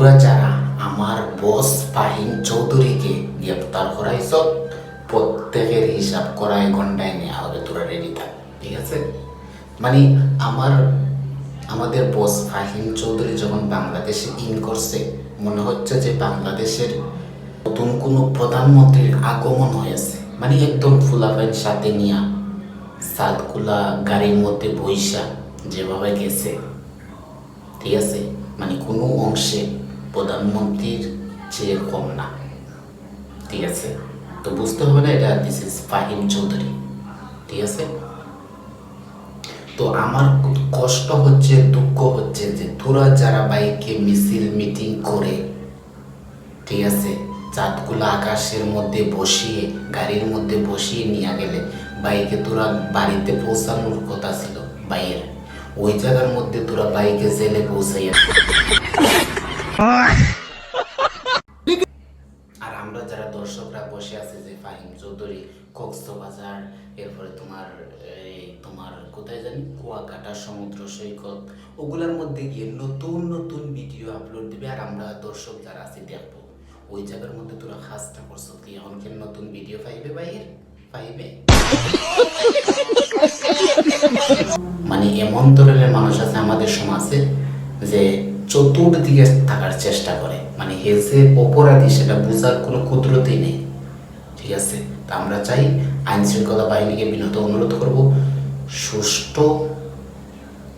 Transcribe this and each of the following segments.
তোরা যারা আমার বস ফাহিম চৌধুরীকে গ্রেপ্তার করাইছ, প্রত্যেকের হিসাব করায় ঘন্টায় নেওয়া হবে। তোরা রেডি থাক, ঠিক আছে? মানে আমাদের বস ফাহিম চৌধুরী যখন বাংলাদেশে ইন করছে, মনে হচ্ছে যে বাংলাদেশের নতুন কোনো প্রধানমন্ত্রীর আগমন হয়েছে। মানে একদম ফুলাফাইন সাথে নিয়া সাতকুলা গাড়ির মধ্যে বৈশা যেভাবে গেছে, ঠিক আছে? মানে কোনো অংশে প্রধানমন্ত্রীর চেয়ে কম না, ঠিক আছে? তো বুঝতে হবে না এটা দিস ইজ ফাহিম চৌধুরী, ঠিক আছে? তো আমার কষ্ট হচ্ছে, দুঃখ হচ্ছে যে তোরা যারা বাইকে মিছিল মিটিং করে, ঠিক আছে, চাঁদগুলো আকাশের মধ্যে বসিয়ে গাড়ির মধ্যে বসিয়ে নিয়ে গেলে বাইকে তোরা বাড়িতে পৌঁছানোর কথা ছিল বাইয়ের, ওই জায়গার মধ্যে তোরা বাইকে জেলে পৌঁছাইয়া। আর আমরা যারা দর্শকরা বসে আছে যে ফাহিম চৌধুরী কক্সবাজার, এরপরে তোমার কোথায় জানি কুয়াকাটা সমুদ্র সৈকত, ওগুলোর মধ্যে গিয়ে নতুন নতুন ভিডিও আপলোড দিবে, আর আমরা দর্শক যারা আছি দেখবো। ওই জায়গার মধ্যে তোরা খাসটা করছো কি? এখন কি নতুন ভিডিও পাইবে বাইরের? পাইবে? মানে এমন ধরনের মানুষ আছে আমাদের সমাজে যে চতুর্দিকে থাকার চেষ্টা করে, মানে হে যে অপরাধী সেটা বোঝার কোনো কুদরতই নেই, ঠিক আছে? তা আমরা চাই আইন শৃঙ্খলা বাহিনীকে বিনত অনুরোধ করব, সুষ্ঠু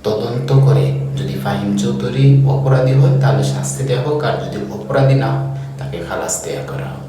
তদন্ত করে যদি ফাহিম চৌধুরী অপরাধী হয় তাহলে শাস্তি দেওয়া হোক, আর যদি অপরাধী না হয় তাকে খালাস দেওয়া করা হোক।